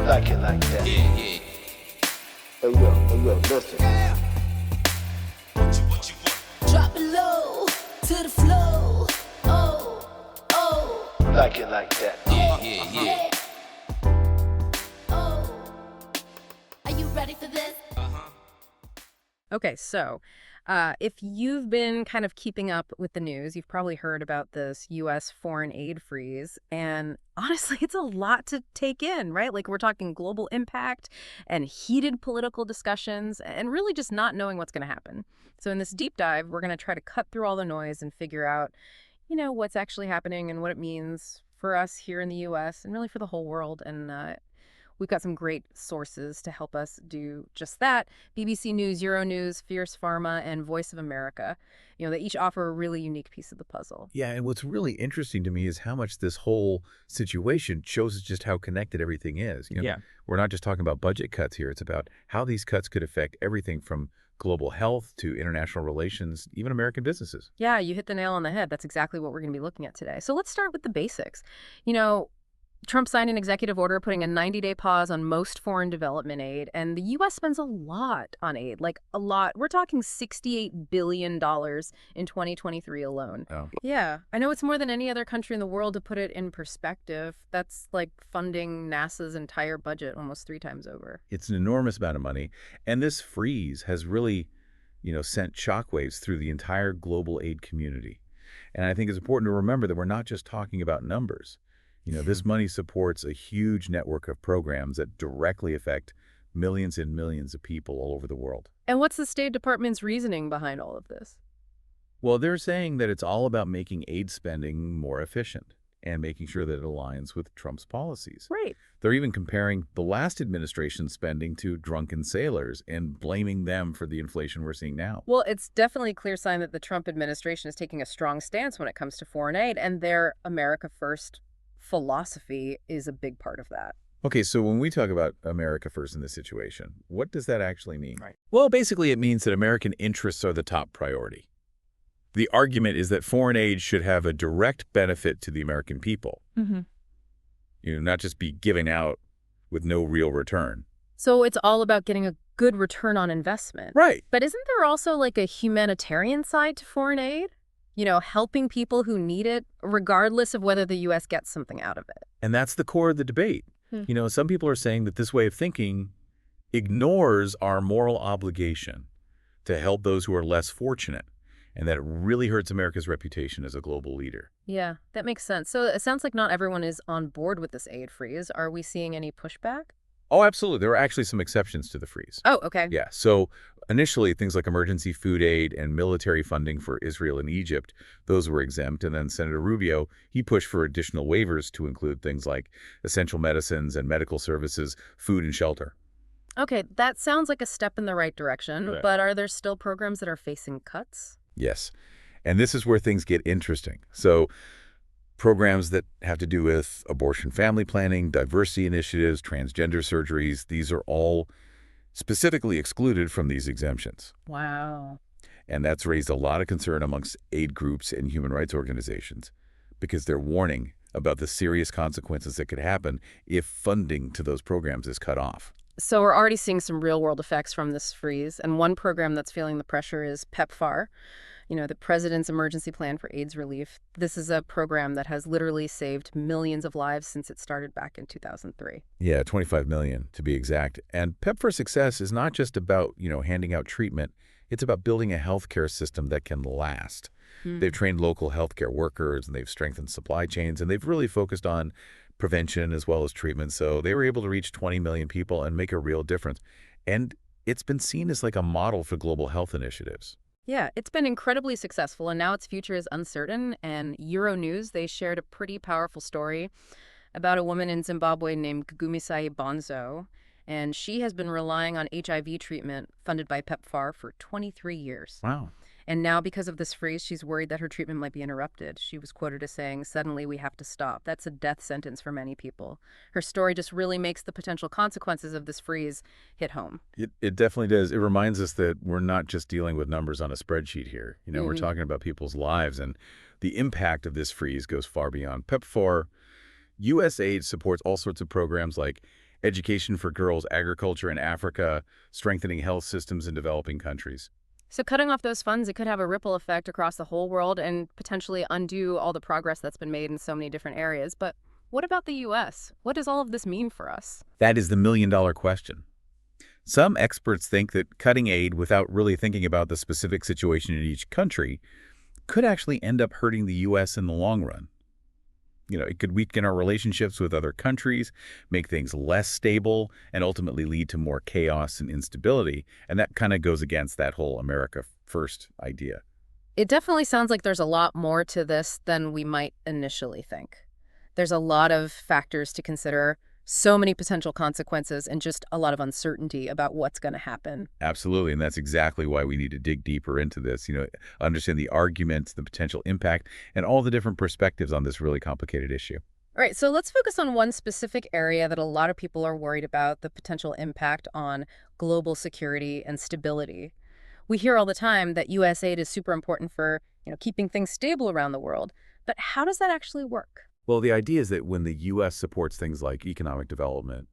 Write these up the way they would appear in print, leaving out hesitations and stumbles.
Like it like that. Yeah, yeah. Hey yo, listen. What you want? Drop it low to the flow. Oh, Like it like that. Yeah. oh. Are you ready for this? Okay, so if you've been kind of keeping up with the news, you've probably heard about this U.S. foreign aid freeze. And honestly, it's a lot to take in, right? Like we're talking global impact and heated political discussions and really just not knowing what's going to happen. So in this deep dive, we're going to try to cut through all the noise and figure out, what's actually happening and what it means for us here in the U.S. and really for the whole world. And we've got some great sources to help us do just that. BBC News, Euronews, Fierce Pharma, and Voice of America. They each offer a really unique piece of the puzzle. Yeah, and what's really interesting to me is how much this whole situation shows us just how connected everything is. We're not just talking about budget cuts here. It's about how these cuts could affect everything from global health to international relations, even American businesses. Yeah, you hit the nail on the head. That's exactly what we're going to be looking at today. So let's start with the basics. Trump signed an executive order putting a 90-day pause on most foreign development aid, and the U.S. spends a lot on aid, like a lot. We're talking $68 billion in 2023 alone. Oh. Yeah, I know it's more than any other country in the world. To put it in perspective, that's like funding NASA's entire budget almost 3 times over. It's an enormous amount of money, and this freeze has really, sent shockwaves through the entire global aid community. And I think it's important to remember that we're not just talking about numbers. This money supports a huge network of programs that directly affect millions and millions of people all over the world. And what's the State Department's reasoning behind all of this? Well, they're saying that it's all about making aid spending more efficient and making sure that it aligns with Trump's policies. Right. They're even comparing the last administration's spending to drunken sailors and blaming them for the inflation we're seeing now. Well, it's definitely a clear sign that the Trump administration is taking a strong stance when it comes to foreign aid, and their America First philosophy is a big part of that. Okay, so when we talk about America First in this situation, what does that actually mean? Right. Well, basically it means that American interests are the top priority. The argument is that foreign aid should have a direct benefit to the American people. Mm-hmm. Not just be given out with no real return. So it's all about getting a good return on investment. Right. But isn't there also like a humanitarian side to foreign aid? Helping people who need it, regardless of whether the U.S. gets something out of it. And that's the core of the debate. Some people are saying that this way of thinking ignores our moral obligation to help those who are less fortunate, and that it really hurts America's reputation as a global leader. Yeah, that makes sense. So it sounds like not everyone is on board with this aid freeze. Are we seeing any pushback? Oh, absolutely. There are actually some exceptions to the freeze. Oh, okay. Yeah. So initially, things like emergency food aid and military funding for Israel and Egypt, those were exempt. And then Senator Rubio, he pushed for additional waivers to include things like essential medicines and medical services, food and shelter. Okay, that sounds like a step in the right direction. Right. But are there still programs that are facing cuts? Yes. And this is where things get interesting. So programs that have to do with abortion family planning, diversity initiatives, transgender surgeries, these are all specifically excluded from these exemptions. Wow. And that's raised a lot of concern amongst aid groups and human rights organizations because they're warning about the serious consequences that could happen if funding to those programs is cut off. So we're already seeing some real-world effects from this freeze. And one program that's feeling the pressure is PEPFAR. The President's Emergency Plan for AIDS Relief. This is a program that has literally saved millions of lives since it started back in 2003. Yeah, 25 million to be exact. And PEPFAR success is not just about, handing out treatment. It's about building a healthcare system that can last. They've trained local healthcare workers, and they've strengthened supply chains, and they've really focused on prevention as well as treatment. So they were able to reach 20 million people and make a real difference. And it's been seen as like a model for global health initiatives. Yeah, it's been incredibly successful, and now its future is uncertain. And Euronews, they shared a pretty powerful story about a woman in Zimbabwe named Gugumisai Bonzo, and she has been relying on HIV treatment funded by PEPFAR for 23 years. Wow. And now, because of this freeze, she's worried that her treatment might be interrupted. She was quoted as saying, "Suddenly we have to stop." That's a death sentence for many people. Her story just really makes the potential consequences of this freeze hit home. It definitely does. It reminds us that we're not just dealing with numbers on a spreadsheet here. We're talking about people's lives, and the impact of this freeze goes far beyond PEPFAR. U.S. aid supports all sorts of programs like education for girls, agriculture in Africa, strengthening health systems in developing countries. So cutting off those funds, it could have a ripple effect across the whole world and potentially undo all the progress that's been made in so many different areas. But what about the U.S.? What does all of this mean for us? That is the million-dollar question. Some experts think that cutting aid without really thinking about the specific situation in each country could actually end up hurting the U.S. in the long run. It could weaken our relationships with other countries, make things less stable, and ultimately lead to more chaos and instability. And that kind of goes against that whole America First idea. It definitely sounds like there's a lot more to this than we might initially think. There's a lot of factors to consider, so many potential consequences, and just a lot of uncertainty about what's going to happen. Absolutely, and that's exactly why we need to dig deeper into this, understand the arguments, the potential impact, and all the different perspectives on this really complicated issue. All right, so let's focus on one specific area that a lot of people are worried about, the potential impact on global security and stability. We hear all the time that U.S. aid is super important for, keeping things stable around the world. But how does that actually work? Well, the idea is that when the U.S. supports things like economic development,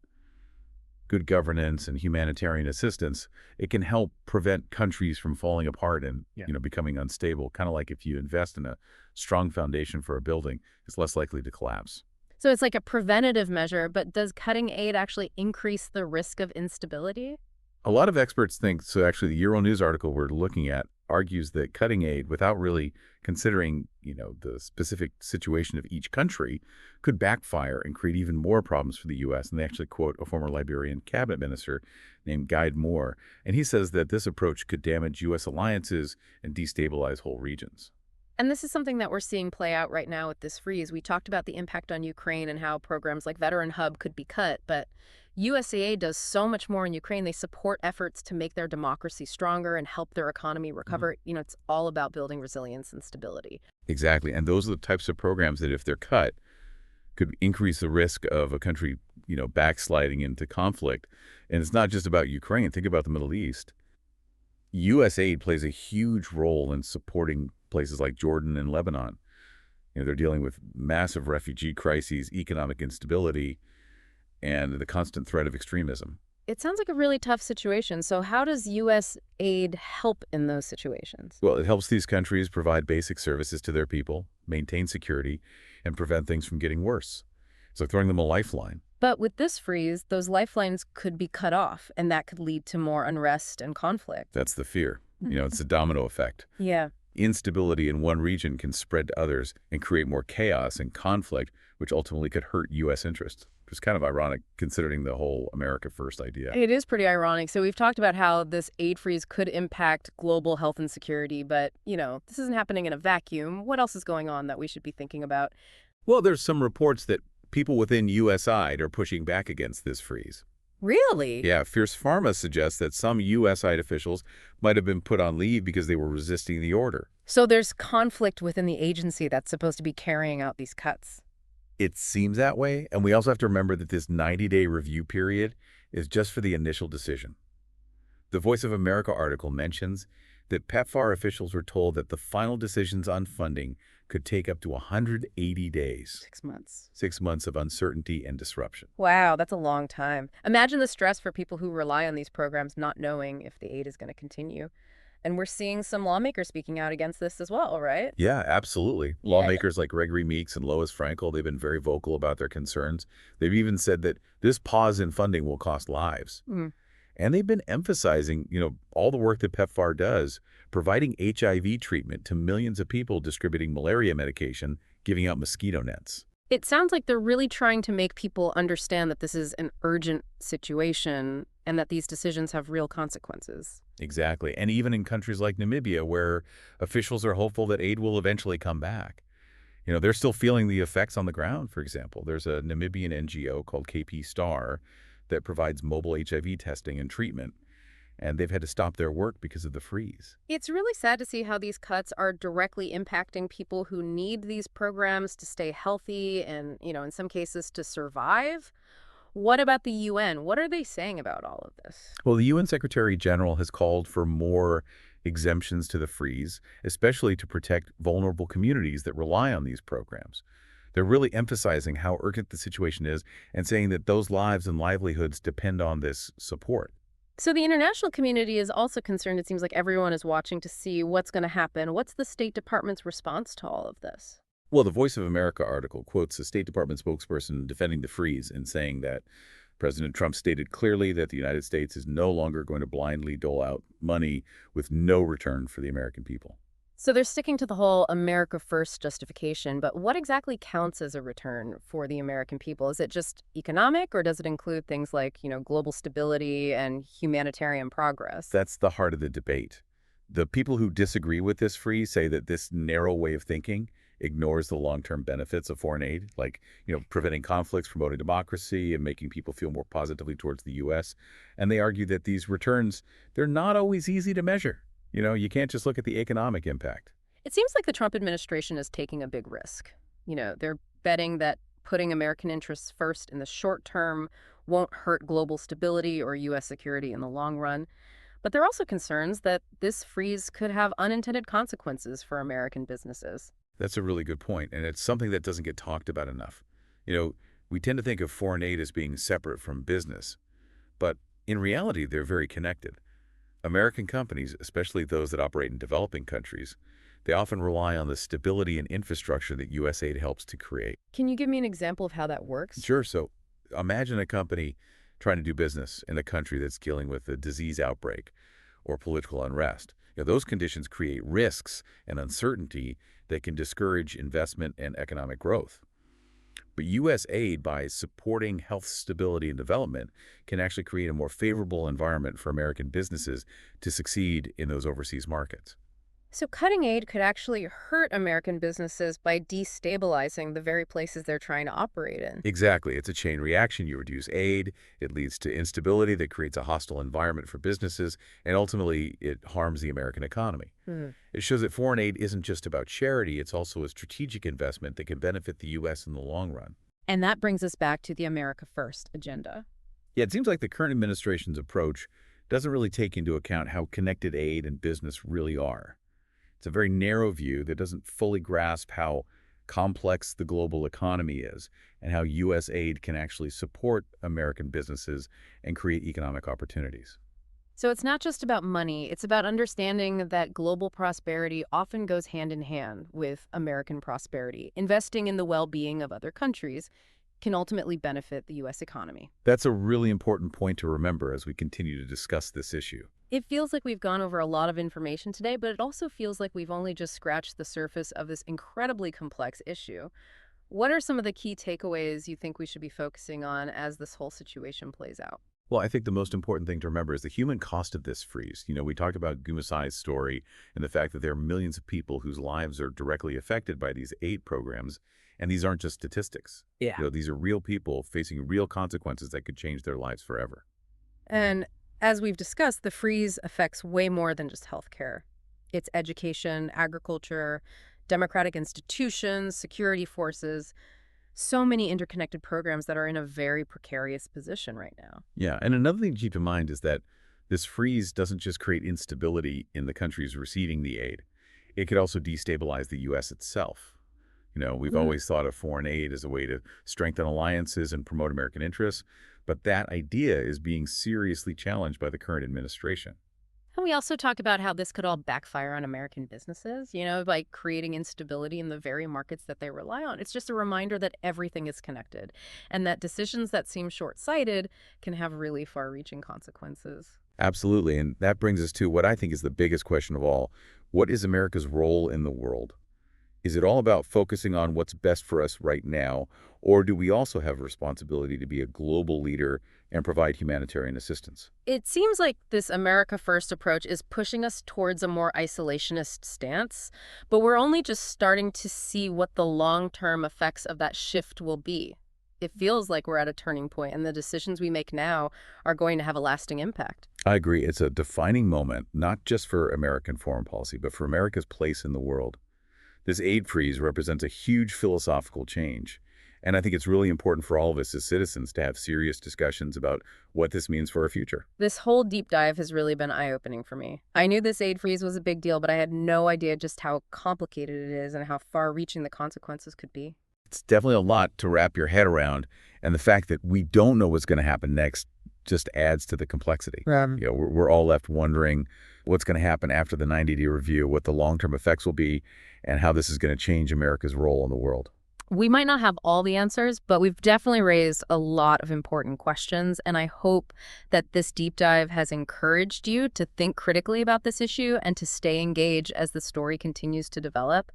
good governance, and humanitarian assistance, it can help prevent countries from falling apart and becoming unstable. Kind of like if you invest in a strong foundation for a building, it's less likely to collapse. So it's like a preventative measure, but does cutting aid actually increase the risk of instability? A lot of experts think, so actually the Euronews article we're looking at argues that cutting aid without really considering, the specific situation of each country could backfire and create even more problems for the U.S. And they actually quote a former Liberian cabinet minister named Guy Moore. And he says that this approach could damage U.S. alliances and destabilize whole regions. And this is something that we're seeing play out right now with this freeze. We talked about the impact on Ukraine and how programs like Veteran Hub could be cut, but USAID does so much more in Ukraine. They support efforts to make their democracy stronger and help their economy recover. It's all about building resilience and stability. Exactly. And those are the types of programs that, if they're cut, could increase the risk of a country, backsliding into conflict. And it's not just about Ukraine. Think about the Middle East. USAID plays a huge role in supporting places like Jordan and Lebanon. They're dealing with massive refugee crises, economic instability, and the constant threat of extremism. It sounds like a really tough situation. So how does U.S. aid help in those situations? Well, it helps these countries provide basic services to their people, maintain security, and prevent things from getting worse. It's like throwing them a lifeline. But with this freeze, those lifelines could be cut off, and that could lead to more unrest and conflict. That's the fear. It's a domino effect. Yeah. Instability in one region can spread to others and create more chaos and conflict, which ultimately could hurt U.S. interests. It's kind of ironic considering the whole America First idea. It is pretty ironic. So we've talked about how this aid freeze could impact global health and security, but, this isn't happening in a vacuum. What else is going on that we should be thinking about? Well, there's some reports that people within USAID are pushing back against this freeze. Really? Yeah, Fierce Pharma suggests that some USAID officials might have been put on leave because they were resisting the order. So there's conflict within the agency that's supposed to be carrying out these cuts. It seems that way, and we also have to remember that this 90-day review period is just for the initial decision. The Voice of America article mentions that PEPFAR officials were told that the final decisions on funding could take up to 180 days. 6 months. 6 months of uncertainty and disruption. Wow, that's a long time. Imagine the stress for people who rely on these programs not knowing if the aid is going to continue. And we're seeing some lawmakers speaking out against this as well, right? Yeah, absolutely. Lawmakers like Gregory Meeks and Lois Frankel, they've been very vocal about their concerns. They've even said that this pause in funding will cost lives. And they've been emphasizing, all the work that PEPFAR does, providing HIV treatment to millions of people, distributing malaria medication, giving out mosquito nets. It sounds like they're really trying to make people understand that this is an urgent situation and that these decisions have real consequences. Exactly. And even in countries like Namibia, where officials are hopeful that aid will eventually come back. They're still feeling the effects on the ground, for example. There's a Namibian NGO called KP Star that provides mobile HIV testing and treatment, and they've had to stop their work because of the freeze. It's really sad to see how these cuts are directly impacting people who need these programs to stay healthy and, in some cases to survive. What about the UN? What are they saying about all of this? Well, the UN Secretary General has called for more exemptions to the freeze, especially to protect vulnerable communities that rely on these programs. They're really emphasizing how urgent the situation is and saying that those lives and livelihoods depend on this support. So the international community is also concerned. It seems like everyone is watching to see what's going to happen. What's the State Department's response to all of this? Well, the Voice of America article quotes a State Department spokesperson defending the freeze and saying that President Trump stated clearly that the United States is no longer going to blindly dole out money with no return for the American people. So they're sticking to the whole America First justification, but what exactly counts as a return for the American people? Is it just economic, or does it include things like, global stability and humanitarian progress? That's the heart of the debate. The people who disagree with this freeze say that this narrow way of thinking ignores the long-term benefits of foreign aid, like, preventing conflicts, promoting democracy, and making people feel more positively towards the U.S. And they argue that these returns, they're not always easy to measure. You can't just look at the economic impact. It seems like the Trump administration is taking a big risk. They're betting that putting American interests first in the short term won't hurt global stability or U.S. security in the long run. But there are also concerns that this freeze could have unintended consequences for American businesses. That's a really good point, and it's something that doesn't get talked about enough. We tend to think of foreign aid as being separate from business, but in reality, they're very connected. American companies, especially those that operate in developing countries, they often rely on the stability and infrastructure that U.S. aid helps to create. Can you give me an example of how that works? Sure. So imagine a company trying to do business in a country that's dealing with a disease outbreak or political unrest. Those conditions create risks and uncertainty that can discourage investment and economic growth. But U.S. aid, by supporting health stability and development, can actually create a more favorable environment for American businesses to succeed in those overseas markets. So cutting aid could actually hurt American businesses by destabilizing the very places they're trying to operate in. Exactly. It's a chain reaction. You reduce aid, it leads to instability that creates a hostile environment for businesses, and ultimately it harms the American economy. It shows that foreign aid isn't just about charity, it's also a strategic investment that can benefit the U.S. in the long run. And that brings us back to the America First agenda. Yeah, it seems like the current administration's approach doesn't really take into account how connected aid and business really are. It's a very narrow view that doesn't fully grasp how complex the global economy is and how U.S. aid can actually support American businesses and create economic opportunities. So it's not just about money, it's about understanding that global prosperity often goes hand in hand with American prosperity. Investing in the well-being of other countries can ultimately benefit the U.S. economy. That's a really important point to remember as we continue to discuss this issue. It feels like we've gone over a lot of information today, but it also feels like we've only just scratched the surface of this incredibly complex issue. What are some of the key takeaways you think we should be focusing on as this whole situation plays out? Well, I think the most important thing to remember is the human cost of this freeze. We talked about Gumasai's story and the fact that there are millions of people whose lives are directly affected by these aid programs, and these aren't just statistics. Yeah. These are real people facing real consequences that could change their lives forever. And as we've discussed, the freeze affects way more than just healthcare. It's education, agriculture, democratic institutions, security forces, so many interconnected programs that are in a very precarious position right now. Yeah, and another thing to keep in mind is that this freeze doesn't just create instability in the countries receiving the aid. It could also destabilize the U.S. itself. We've always thought of foreign aid as a way to strengthen alliances and promote American interests, but that idea is being seriously challenged by the current administration. And we also talk about how this could all backfire on American businesses, by creating instability in the very markets that they rely on. It's just a reminder that everything is connected and that decisions that seem short-sighted can have really far-reaching consequences. Absolutely, and that brings us to what I think is the biggest question of all. What is America's role in the world? Is it all about focusing on what's best for us right now, or do we also have a responsibility to be a global leader and provide humanitarian assistance? It seems like this America First approach is pushing us towards a more isolationist stance, but we're only just starting to see what the long-term effects of that shift will be. It feels like we're at a turning point, and the decisions we make now are going to have a lasting impact. I agree. It's a defining moment, not just for American foreign policy, but for America's place in the world. This aid freeze represents a huge philosophical change, and I think it's really important for all of us as citizens to have serious discussions about what this means for our future. This whole deep dive has really been eye-opening for me. I knew this aid freeze was a big deal, but I had no idea just how complicated it is and how far-reaching the consequences could be. It's definitely a lot to wrap your head around, and the fact that we don't know what's going to happen next just adds to the complexity. We're all left wondering what's going to happen after the 90-day review, what the long-term effects will be, and how this is going to change America's role in the world. We might not have all the answers, but we've definitely raised a lot of important questions, and I hope that this deep dive has encouraged you to think critically about this issue and to stay engaged as the story continues to develop.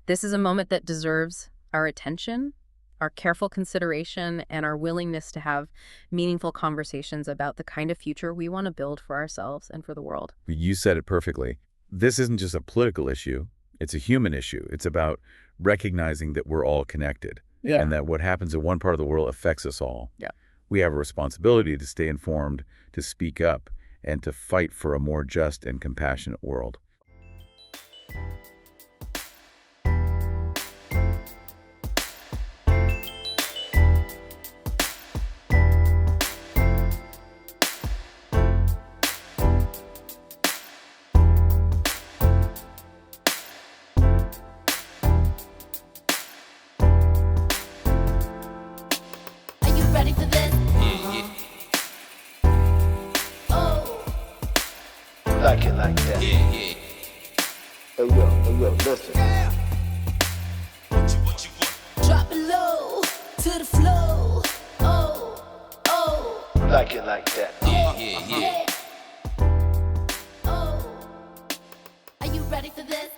This is a moment that deserves our attention, our careful consideration, and our willingness to have meaningful conversations about the kind of future we want to build for ourselves and for the world. You said it perfectly. This isn't just a political issue. It's a human issue. It's about recognizing that we're all connected and that what happens in one part of the world affects us all. We have a responsibility to stay informed, to speak up, and to fight for a more just and compassionate world. Are you ready for this? Yeah, Oh, Like it like that. yeah, yeah. Hey, yo, listen. What you want? drop it low to the flow. Oh, oh, Like it like that. Yeah, yeah, yeah. yeah. Oh, are you ready for this?